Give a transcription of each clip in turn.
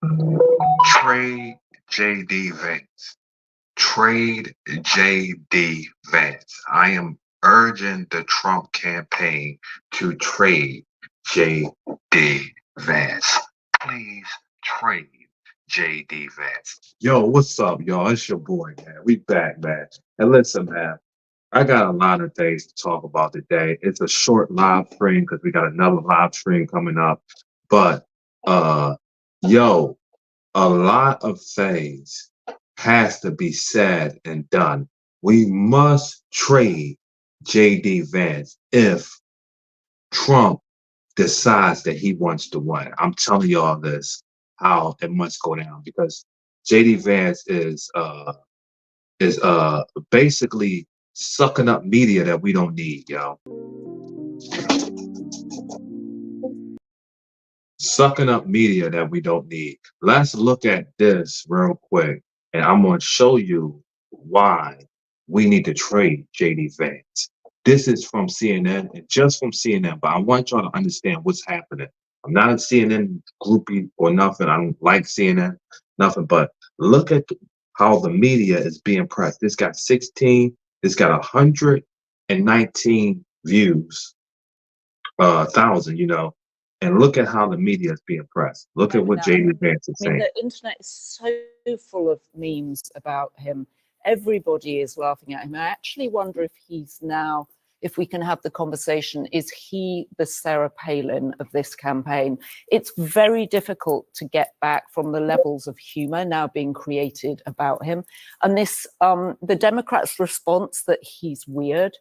Trade JD Vance. Trade JD Vance. I am urging the Trump campaign to trade JD Vance. Please trade JD Vance. Yo, what's up, y'all? It's your boy, man. We back, man. And listen, man, I got a lot of things to talk about today. It's a short live stream because we got another live stream coming up. But uh yo, a lot of things has to be said and done. We must trade JD Vance if Trump decides that he wants to win. I'm telling y'all this, how it must go down because JD Vance is basically sucking up media that we don't need, yo. Sucking up media that we don't need. Let's look at this real quick, and I'm going to show you why we need to trade JD Vance. This is from CNN, and just from CNN, but I want y'all to understand what's happening. I'm not a CNN groupie or nothing. I don't like CNN, nothing, but look at how the media is being pressed. This got 16, this got 119 views, thousand, and look at how the media is being pressed. Look at what JD Vance is saying. The internet is so full of memes about him. Everybody is laughing at him. I actually wonder if he's now, if we can have the conversation, is he the Sarah Palin of this campaign? It's very difficult to get back from the levels of humor now being created about him. And this, the Democrats' response that he's weird,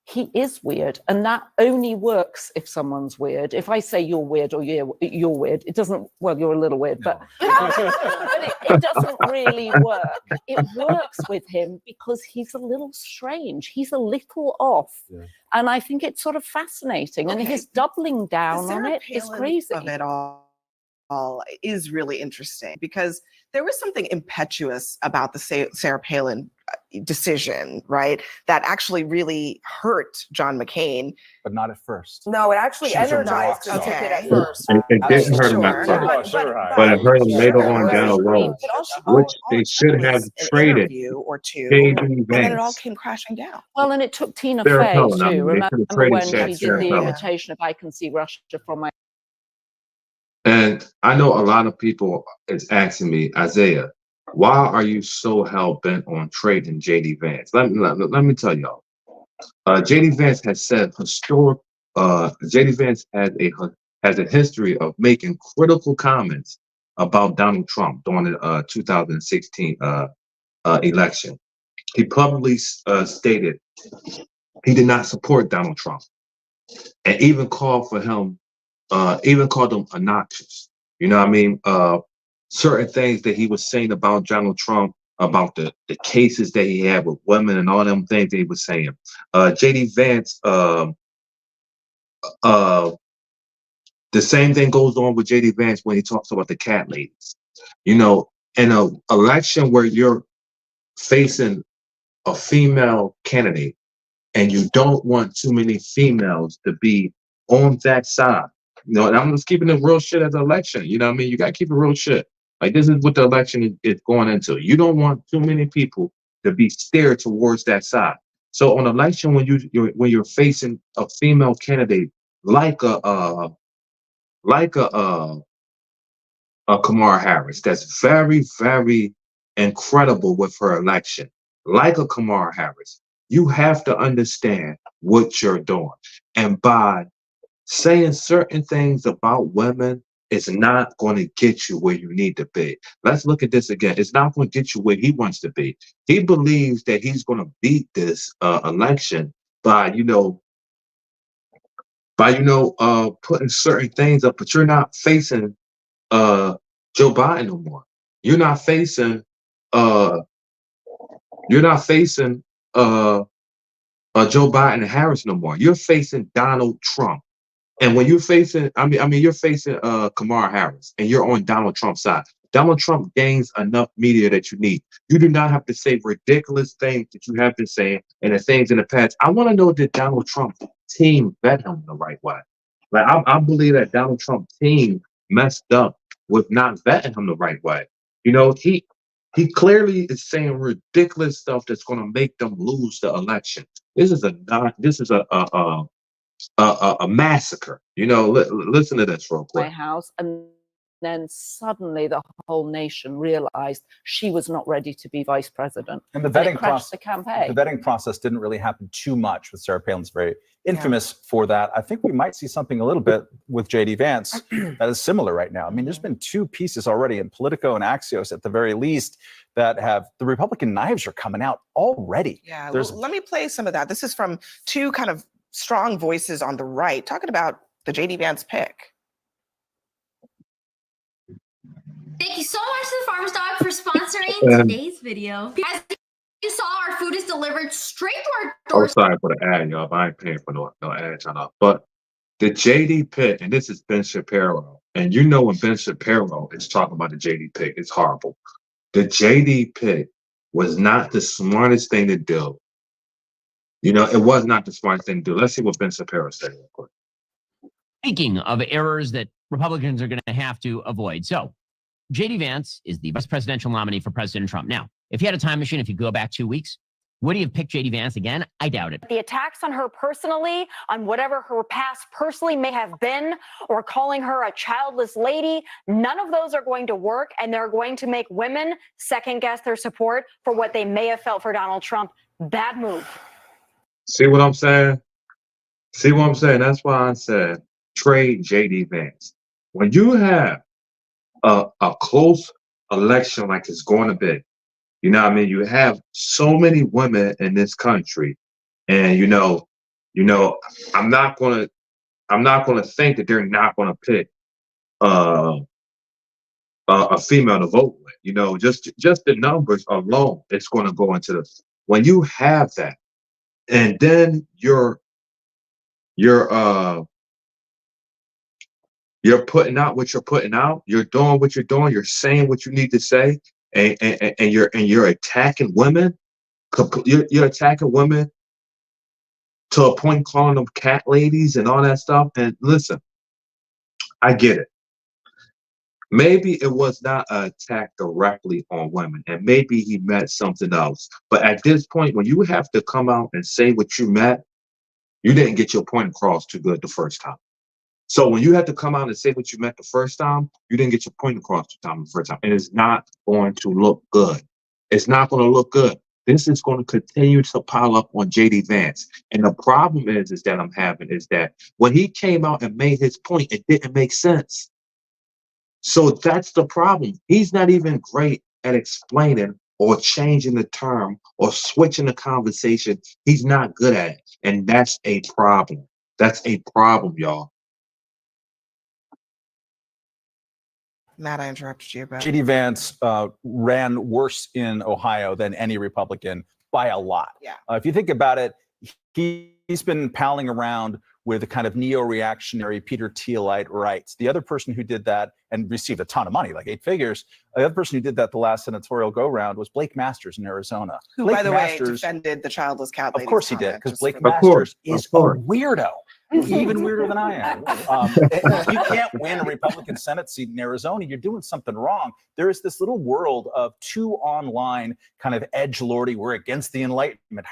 he is weird, and that only works if someone's weird. If I say you're weird or you're weird, it doesn't, well, you're a little weird, but, it doesn't really work. It works with him because he's a little strange. He's a little off. Yeah. And I think it's sort of fascinating. Okay. And his doubling down on it is crazy. Of it all is really interesting because there was something impetuous about the Sarah Palin decision, right? That actually really hurt John McCain. But not at first. No, it actually energized his ticket at first. It didn't hurt him at first, but it hurt him later on down the road, which they should have traded or two, JD and Vance. then it all came crashing down. Well, and it took Tina Fey too. Remember when she did the imitation of "I Can See Russia from My." And I know a lot of people is asking me, Isaiah, why are you so hell-bent on trading JD Vance? Let me tell y'all. JD Vance has said JD Vance has a history of making critical comments about Donald Trump during the 2016 election. He publicly stated he did not support Donald Trump and even called him noxious. You know what I mean? Certain things that he was saying about Donald Trump, about the cases that he had with women and all them things that he was saying. JD Vance, the same thing goes on with JD Vance when he talks about the cat ladies. In an election where you're facing a female candidate and you don't want too many females to be on that side. I'm just keeping the real shit as an election. You know what I mean? You got to keep it real shit. Like, this is what the election is going into. You don't want too many people to be steered towards that side. So on election, when you're facing a female candidate like a Kamala Harris, that's very, very incredible with her election, like a Kamala Harris, you have to understand what you're doing. And by saying certain things about women is not going to get you where you need to be. Let's look at this again. It's not going to get you where he wants to be. He believes that he's going to beat this election by putting certain things up, but you're not facing Joe Biden no more. You're not facing Joe Biden and Harris no more. You're facing Donald Trump. And when you're facing, you're facing Kamala Harris, and you're on Donald Trump's side. Donald Trump gains enough media that you need. You do not have to say ridiculous things that you have been saying and the things in the past. I want to know that Donald Trump team vet him the right way. Like, I believe that Donald Trump team messed up with not vetting him the right way. You know, he clearly is saying ridiculous stuff that's going to make them lose the election. This is a massacre. You know, listen to this real my quick. house, and then suddenly the whole nation realized she was not ready to be vice president. And the it vetting crashed process, the campaign. the vetting process didn't really happen too much with Sarah Palin's very infamous for that. I think we might see something a little bit with JD Vance that is similar right now. I mean, there's been two pieces already in Politico and Axios at the very least that have the Republican knives are coming out already. Yeah, let me play some of that. This is from two kind of strong voices on the right talking about the JD Vance pick. Thank you so much to the Farmer's Dog for sponsoring today's video. As you saw, our food is delivered straight to our doors. Oh, sorry for the ad, y'all. I ain't paying for no ad, y'all. But the JD pick, and this is Ben Shapiro, and you know when Ben Shapiro is talking about the JD pick, it's horrible. The JD pick was not the smartest thing to do. You know, it was not the smartest thing to do. Let's see what Ben Shapiro said real quick. Speaking of errors that Republicans are going to have to avoid. So, JD Vance is the vice presidential nominee for President Trump. Now, if you had a time machine, if you go back 2 weeks, would he have picked JD Vance again? I doubt it. The attacks on her personally, on whatever her past personally may have been, or calling her a childless lady, none of those are going to work, and they're going to make women second guess their support for what they may have felt for Donald Trump. Bad move. See what I'm saying? See what I'm saying? That's why I said trade JD Vance. When you have a close election like it's going to be, you know what I mean? You have so many women in this country, and you know, I'm not gonna think that they're not gonna pick a female to vote with. You know, just the numbers alone, it's gonna go into this. When you have that, and then you're putting out what you're putting out, you're doing what you're doing, you're saying what you need to say, and you're attacking women. You're attacking women to a point, calling them cat ladies and all that stuff. And listen, I get it. Maybe it was not an attack directly on women, and maybe he meant something else. But at this point, when you have to come out and say what you meant, you didn't get your point across too good the first time. So when you had to come out and say what you meant the first time, you didn't get your point across the first time. And it's not going to look good. It's not going to look good. This is going to continue to pile up on JD Vance. And the problem is that I'm having is that when he came out and made his point, it didn't make sense. So that's the problem. He's not even great at explaining or changing the term or switching the conversation. He's not good at it. And that's a problem. That's a problem, y'all. Matt, I interrupted you. But JD Vance ran worse in Ohio than any Republican by a lot. Yeah. If you think about it, he's been palling around with a kind of neo-reactionary Peter Thielite rights. The other person who did that and received a ton of money, like 8 figures, the other person who did that the last senatorial go-round was Blake Masters in Arizona. Who, Blake by the Masters, way, defended the childless cat lady. Of course he did, because Blake for Masters is a weirdo. Even weirder than I am. If you can't win a Republican Senate seat in Arizona, you're doing something wrong. There is this little world of two online kind of edgelordy, we're against the Enlightenment,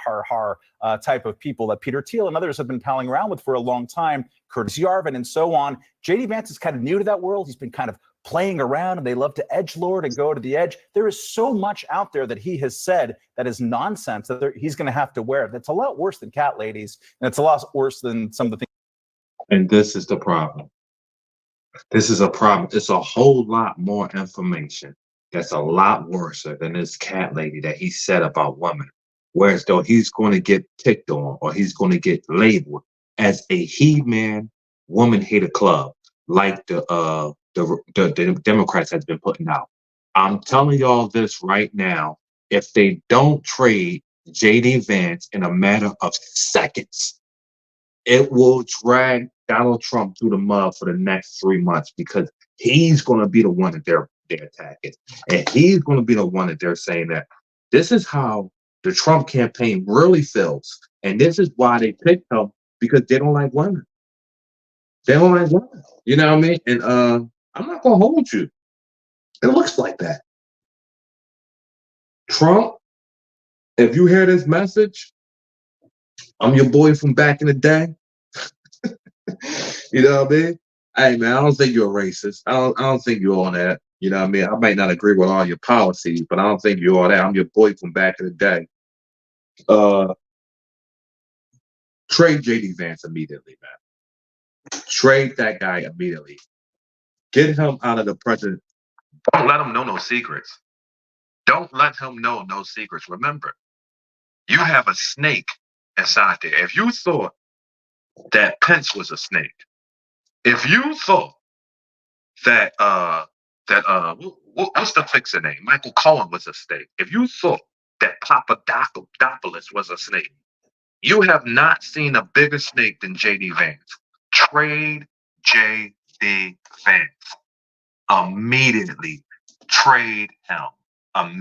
type of people that Peter Thiel and others have been palling around with for a long time, Curtis Yarvin and so on. JD Vance is kind of new to that world. He's been kind of playing around, and they love to edgelord and go to the edge. There is so much out there that he has said that is nonsense that he's going to have to wear. That's a lot worse than cat ladies, and it's a lot worse than some of the things. And this is the problem. This is a problem. It's a whole lot more information that's a lot worse than this cat lady that he said about women. Whereas though he's going to get picked on, or he's going to get labeled as a he-man, woman-hater club, like the Democrats has been putting out. I'm telling y'all this right now. If they don't trade JD Vance in a matter of seconds, it will drag Donald Trump through the mud for the next 3 months, because he's going to be the one that they're attacking. And he's going to be the one that they're saying that this is how the Trump campaign really feels. And this is why they picked him, because they don't like women. They don't like women. You know what I mean? And I'm not going to hold you. It looks like that. Trump, if you hear this message, I'm your boy from back in the day. You know what I mean? Hey man, I don't think you're a racist. I don't think you're all that. You know what I mean? I might not agree with all your policies, but I don't think you're all that. I'm your boy from back in the day. Trade JD Vance immediately, man. Trade that guy immediately. Get him out of the president. Don't let him know no secrets. Don't let him know no secrets. Remember, you have a snake inside there. If you thought that Pence was a snake, if you thought that what's the fixer name? Michael Cohen was a snake. If you thought that Papadopoulos was a snake, you have not seen a bigger snake than JD Vance. Trade JD Vance immediately. Trade him immediately.